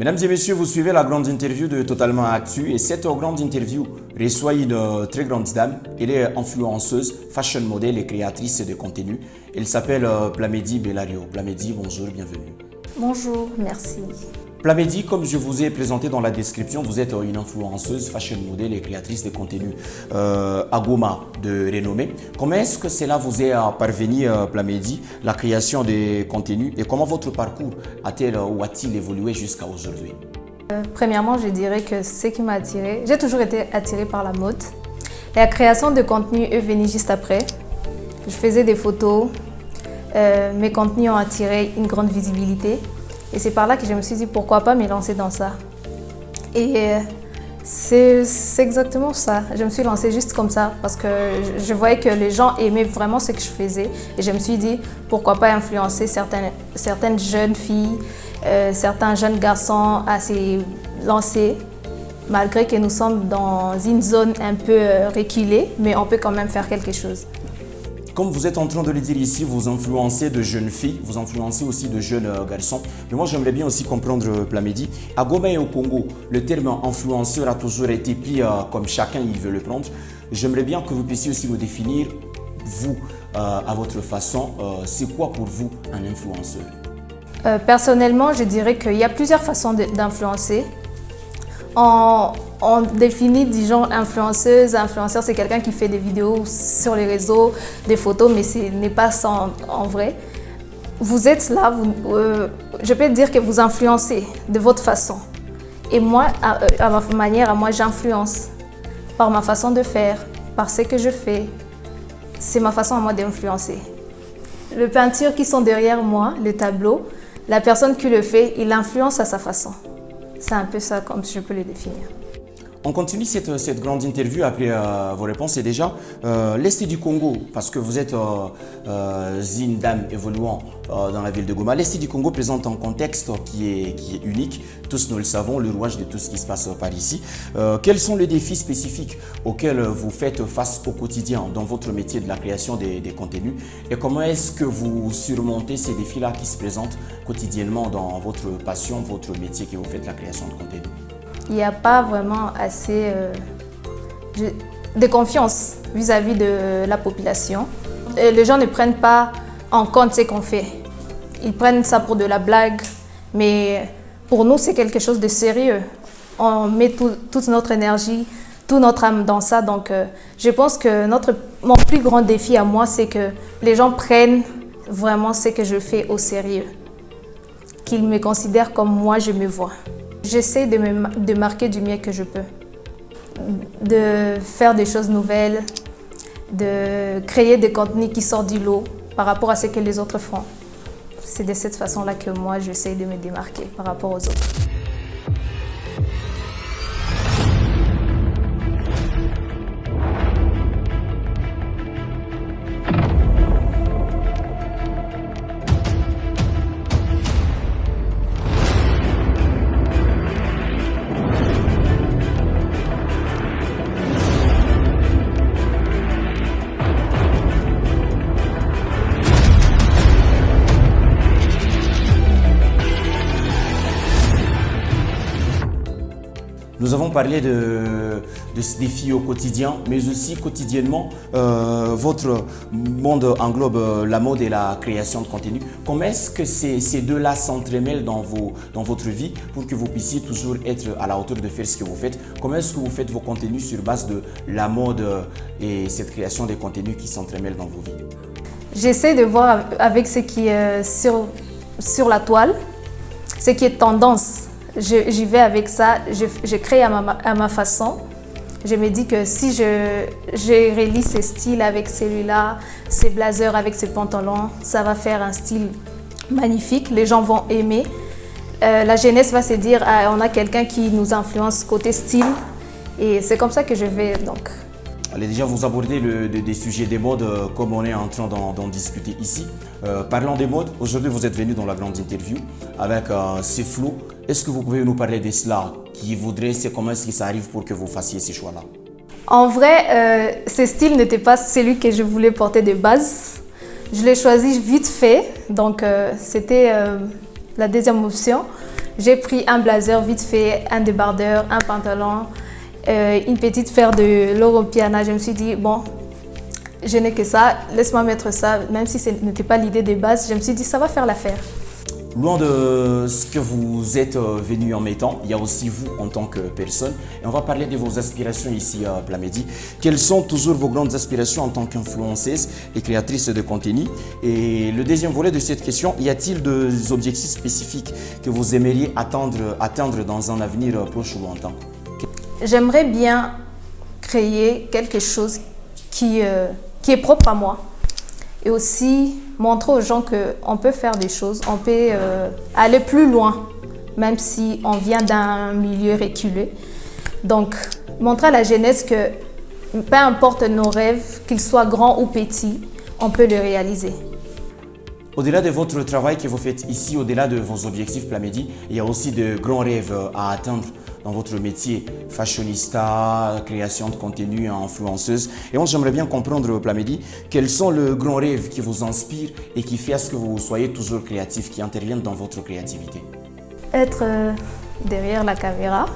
Mesdames et messieurs, vous suivez la grande interview de Totalement Actu et cette grande interview reçoit une très grande dame. Elle est influenceuse, fashion model et créatrice de contenu. Elle s'appelle Plamedi Bellario. Plamedi, bonjour, bienvenue. Bonjour, merci. Plamedi, comme je vous ai présenté dans la description, vous êtes une influenceuse, fashion model et créatrice de contenu à Goma de renommée. Comment est-ce que cela vous est parvenu, Plamedi, la création des contenus et comment votre parcours a-t-il évolué jusqu'à aujourd'hui? Premièrement, je dirais que ce qui m'a attirée, j'ai toujours été attirée par la mode. La création de contenu est venue juste après. Je faisais des photos, mes contenus ont attiré une grande visibilité. Et c'est par là que je me suis dit pourquoi pas me lancer dans ça. Et c'est exactement ça. Je me suis lancée juste comme ça parce que je voyais que les gens aimaient vraiment ce que je faisais. Et je me suis dit pourquoi pas influencer certaines jeunes filles, certains jeunes garçons à se lancer. Malgré que nous sommes dans une zone un peu reculée, mais on peut quand même faire quelque chose. Comme vous êtes en train de le dire ici, vous influencez de jeunes filles, vous influencez aussi de jeunes garçons. Mais moi, j'aimerais bien aussi comprendre, Plamedi, à Goma et au Congo, le terme influenceur a toujours été pris comme chacun il veut le prendre. J'aimerais bien que vous puissiez aussi me définir, vous, à votre façon, c'est quoi pour vous un influenceur? Personnellement, je dirais qu'il y a plusieurs façons d'influencer. On définit, disons, influenceuse. Influenceur, c'est quelqu'un qui fait des vidéos sur les réseaux, des photos, mais ce n'est pas ça en vrai. Vous êtes là, je peux dire que vous influencez de votre façon. Et moi, à ma manière, moi, j'influence par ma façon de faire, par ce que je fais. C'est ma façon à moi d'influencer. Les peintures qui sont derrière moi, le tableau, la personne qui le fait, il influence à sa façon. C'est un peu ça comme je peux le définir. On continue cette grande interview après vos réponses. Et déjà, l'Est du Congo, parce que vous êtes une dame évoluant dans la ville de Goma, l'Est du Congo présente un contexte qui est unique. Tous nous le savons, le rouage de tout ce qui se passe par ici. Quels sont les défis spécifiques auxquels vous faites face au quotidien dans votre métier de la création des contenus? Et comment est-ce que vous surmontez ces défis-là qui se présentent quotidiennement dans votre passion, votre métier que vous faites, la création de contenu? Il n'y a pas vraiment assez de confiance vis-à-vis de la population. Et les gens ne prennent pas en compte ce qu'on fait. Ils prennent ça pour de la blague, mais pour nous, c'est quelque chose de sérieux. On met toute notre énergie, toute notre âme dans ça. Donc, je pense que mon plus grand défi à moi, c'est que les gens prennent vraiment ce que je fais au sérieux. Qu'ils me considèrent comme moi, je me vois. J'essaie de marquer du mieux que je peux, de faire des choses nouvelles, de créer des contenus qui sortent du lot par rapport à ce que les autres font. C'est de cette façon-là que moi, j'essaie de me démarquer par rapport aux autres. Nous avons parlé de ce défi au quotidien, mais aussi quotidiennement, votre monde englobe la mode et la création de contenu. Comment est-ce que ces deux-là s'entremêlent dans votre vie pour que vous puissiez toujours être à la hauteur de faire ce que vous faites? Comment est-ce que vous faites vos contenus sur base de la mode et cette création des contenus qui s'entremêlent dans vos vies? J'essaie de voir avec ce qui est sur la toile, ce qui est tendance. J'y vais avec ça, je crée à ma façon. Je me dis que si je relie ces styles avec celui-là, ces blazers avec ces pantalons, ça va faire un style magnifique, les gens vont aimer. La jeunesse va se dire, ah, on a quelqu'un qui nous influence côté style et c'est comme ça que je vais donc. Allez, déjà, vous abordez des sujets des modes comme on est en train d'en discuter ici. Parlant des modes, aujourd'hui vous êtes venu dans la grande interview avec ces flots. Est-ce que vous pouvez nous parler de cela? Comment est-ce que ça arrive pour que vous fassiez ces choix-là? En vrai, ce style n'était pas celui que je voulais porter de base. Je l'ai choisi vite fait, donc c'était la deuxième option. J'ai pris un blazer vite fait, un débardeur, un pantalon, une petite paire de l'Europiana. Je me suis dit, bon, je n'ai que ça, laisse-moi mettre ça. Même si ce n'était pas l'idée de base, je me suis dit, ça va faire l'affaire. Loin de ce que vous êtes venu en mettant, il y a aussi vous en tant que personne. Et on va parler de vos aspirations ici à Plamedy. Quelles sont toujours vos grandes aspirations en tant qu'influenceuse et créatrice de contenu? Et le deuxième volet de cette question, y a-t-il des objectifs spécifiques que vous aimeriez atteindre dans un avenir proche ou lointain? J'aimerais bien créer quelque chose qui est propre à moi. Et aussi montrer aux gens qu'on peut faire des choses, on peut aller plus loin, même si on vient d'un milieu reculé. Donc, montrer à la jeunesse que peu importe nos rêves, qu'ils soient grands ou petits, on peut les réaliser. Au-delà de votre travail que vous faites ici, au-delà de vos objectifs Plamedy, il y a aussi de grands rêves à atteindre dans votre métier, fashionista, création de contenu, influenceuse. Et moi, j'aimerais bien comprendre, Plamedy, quels sont les grands rêves qui vous inspirent et qui font à ce que vous soyez toujours créatif, qui interviennent dans votre créativité? Être derrière la caméra.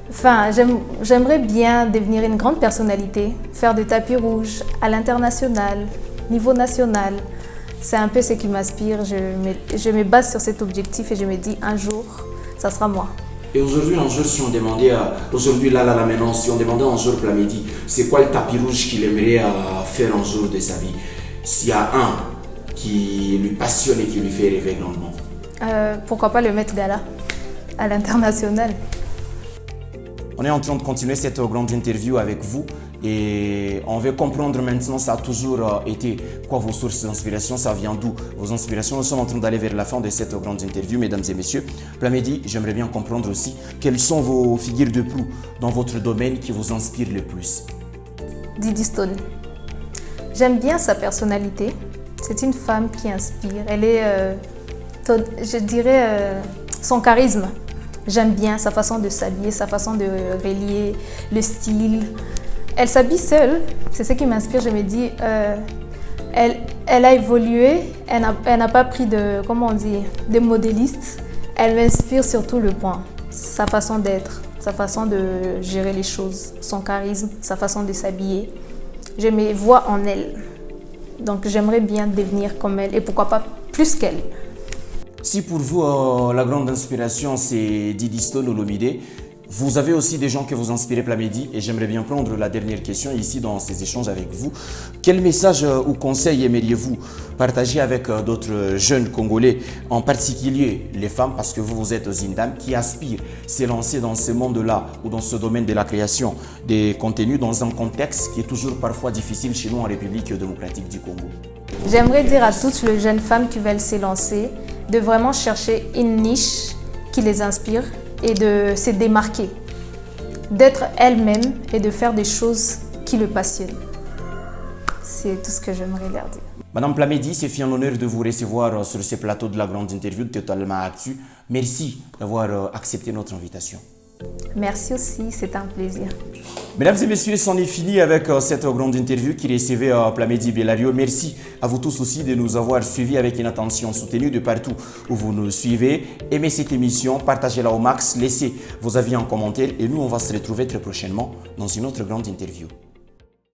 Enfin, j'aimerais bien devenir une grande personnalité, faire des tapis rouges à l'international, niveau national. C'est un peu ce qui m'inspire. Je me base sur cet objectif et je me dis un jour, ça sera moi. Et aujourd'hui, un jour, si on demandait, maintenant, si on demandait un jour Plamedy, c'est quoi le tapis rouge qu'il aimerait faire un jour de sa vie? S'il y a un qui lui passionne et qui lui fait rêver grandement. Pourquoi pas le Met Gala à l'international? On est en train de continuer cette grande interview avec vous et on veut comprendre maintenant, ça a toujours été quoi vos sources d'inspiration, ça vient d'où vos inspirations. Nous sommes en train d'aller vers la fin de cette grande interview, mesdames et messieurs. Plamedy, j'aimerais bien comprendre aussi quelles sont vos figures de proue dans votre domaine qui vous inspirent le plus. Didi Stone. J'aime bien sa personnalité. C'est une femme qui inspire. Elle est, je dirais, son charisme. J'aime bien sa façon de s'habiller, sa façon de relier le style. Elle s'habille seule, c'est ce qui m'inspire. Je me dis, elle a évolué, elle n'a pas pris de, comment on dit, de modéliste. Elle m'inspire sur tout le point. Sa façon d'être, sa façon de gérer les choses, son charisme, sa façon de s'habiller. Je me vois en elle. Donc j'aimerais bien devenir comme elle et pourquoi pas plus qu'elle. Si pour vous, la grande inspiration, c'est Didi Stone ou Olomide, vous avez aussi des gens que vous inspirez Plamedy et j'aimerais bien prendre la dernière question ici dans ces échanges avec vous. Quel message ou conseil aimeriez-vous partager avec d'autres jeunes Congolais, en particulier les femmes, parce que vous êtes une dame qui aspire à se lancer dans ce monde-là ou dans ce domaine de la création des contenus dans un contexte qui est toujours parfois difficile chez nous en République démocratique du Congo? J'aimerais dire à toutes les jeunes femmes qui veulent se lancer de vraiment chercher une niche qui les inspire et de se démarquer, d'être elles-mêmes et de faire des choses qui le passionnent. C'est tout ce que j'aimerais leur dire. Madame Plamedy, c'est fait un honneur de vous recevoir sur ce plateau de la grande interview de Totalement Actu. Merci d'avoir accepté notre invitation. Merci aussi, c'est un plaisir. Mesdames et messieurs, c'en est fini avec cette grande interview qui recevait Plamedy Bellario. Merci à vous tous aussi de nous avoir suivis avec une attention soutenue de partout où vous nous suivez. Aimez cette émission, partagez-la au max, laissez vos avis en commentaire et nous, on va se retrouver très prochainement dans une autre grande interview.